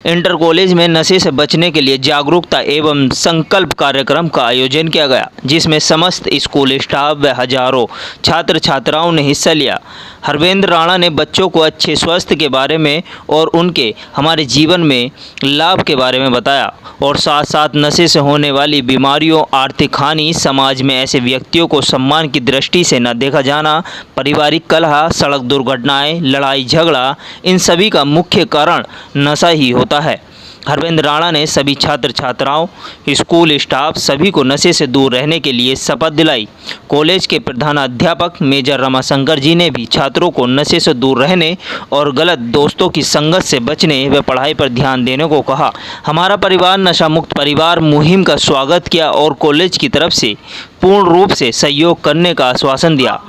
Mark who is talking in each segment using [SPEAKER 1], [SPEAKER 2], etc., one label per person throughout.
[SPEAKER 1] Inter college में नशे से बचने के लिए जागरूकता एवं संकल्प कार्यक्रम का आयोजन किया गया, जिसमें समस्त स्कूल स्टाफ व हजारों छात्र छात्राओं ने हिस्सा लिया। हरवेंद्र राणा ने बच्चों को अच्छे स्वास्थ्य के बारे में और उनके हमारे जीवन में लाभ के बारे में बताया और साथ साथ नशे से होने वाली बीमारियों, आर्थिक हानि, समाज में ऐसे व्यक्तियों को सम्मान की दृष्टि से न देखा जाना, पारिवारिक कलह, सड़क दुर्घटनाएं, लड़ाई झगड़ा, इन सभी का मुख्य कारण नशा ही होता है। हरवेंद्र राणा ने सभी छात्र छात्राओं, स्कूल स्टाफ सभी को नशे से दूर रहने के लिए शपथ दिलाई। कॉलेज के प्रधानाध्यापक मेजर रमाशंकर जी ने भी छात्रों को नशे से दूर रहने और गलत दोस्तों की संगत से बचने व पढ़ाई पर ध्यान देने को कहा। हमारा परिवार नशा मुक्त परिवार मुहिम का स्वागत किया और कॉलेज की तरफ से पूर्ण रूप से सहयोग करने का आश्वासन दिया।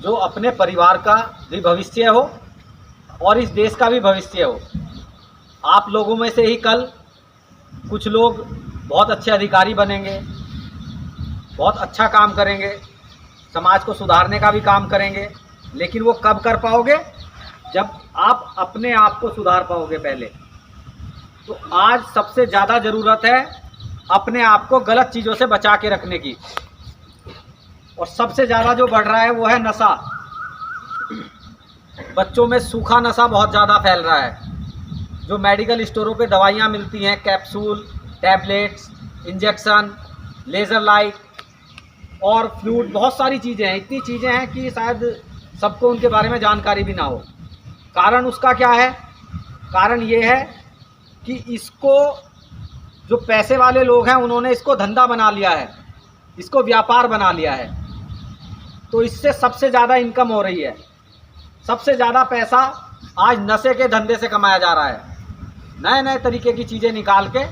[SPEAKER 2] जो अपने परिवार का भी भविष्य हो और इस देश का भी भविष्य हो। आप लोगों में से ही कल कुछ लोग बहुत अच्छे अधिकारी बनेंगे, बहुत अच्छा काम करेंगे, समाज को सुधारने का भी काम करेंगे, लेकिन वो कब कर पाओगे? जब आप अपने आप को सुधार पाओगे पहले। तो आज सबसे ज़्यादा ज़रूरत है अपने आप को गलत चीज़ों से बचा के रखने की, और सबसे ज़्यादा जो बढ़ रहा है वो है नशा। बच्चों में सूखा नशा बहुत ज़्यादा फैल रहा है। जो मेडिकल स्टोरों पे दवाइयाँ मिलती हैं, capsule, tablets, injection, laser light और फ्लूइड, बहुत सारी चीज़ें हैं। इतनी चीज़ें हैं कि शायद सबको उनके बारे में जानकारी भी ना हो। कारण उसका क्या है? कारण ये है कि इसको जो पैसे वाले लोग हैं उन्होंने इसको धंधा बना लिया है, इसको व्यापार बना लिया है। तो इससे सबसे ज़्यादा इनकम हो रही है। सबसे ज़्यादा पैसा आज नशे के धंधे से कमाया जा रहा है। नए नए तरीके की चीज़ें निकाल के,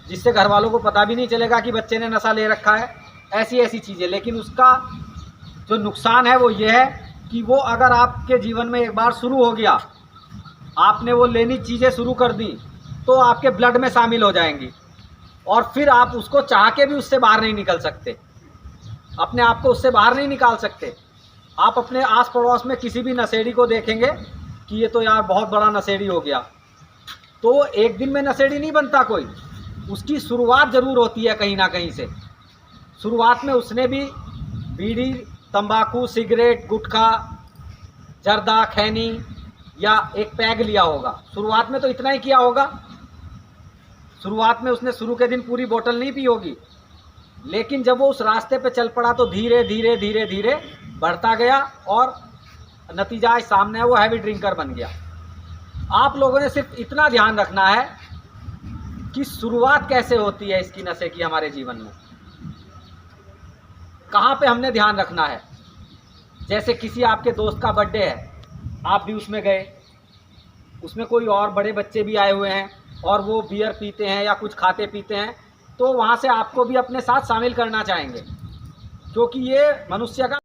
[SPEAKER 2] जिससे घर वालों को पता भी नहीं चलेगा कि बच्चे ने नशा ले रखा है, ऐसी ऐसी चीज़ें। लेकिन उसका जो नुकसान है वो ये है कि वो अगर आपके जीवन में एक बार शुरू हो गया, आपने वो लेनी चीज़ें शुरू कर दी, तो आपके ब्लड में शामिल हो जाएंगी और फिर आप उसको चाह के भी उससे बाहर नहीं निकल सकते। अपने आप को उससे बाहर नहीं निकाल सकते। आप अपने आस पड़ोस में किसी भी नशेड़ी को देखेंगे कि ये तो यार बहुत बड़ा नशेड़ी हो गया, तो एक दिन में नशेड़ी नहीं बनता कोई। उसकी शुरुआत ज़रूर होती है कहीं ना कहीं से। शुरुआत में उसने भी बीड़ी, तंबाकू, सिगरेट, गुटखा, जर्दा, खैनी या एक पैग लिया होगा। शुरुआत में तो इतना ही किया होगा। शुरुआत में उसने शुरू के दिन पूरी बोतल नहीं पी होगी, लेकिन जब वो उस रास्ते पे चल पड़ा तो धीरे धीरे धीरे धीरे बढ़ता गया और नतीजा सामने है, वो हैवी ड्रिंकर बन गया। आप लोगों ने सिर्फ इतना ध्यान रखना है कि शुरुआत कैसे होती है इसकी नशे की हमारे जीवन में, कहाँ पे हमने ध्यान रखना है। जैसे किसी आपके दोस्त का बर्थडे है, आप भी उसमें गए, उसमें कोई और बड़े बच्चे भी आए हुए हैं और वो बियर पीते हैं या कुछ खाते पीते हैं, तो वहाँ से आपको भी अपने साथ शामिल करना चाहेंगे, क्योंकि ये मनुष्य का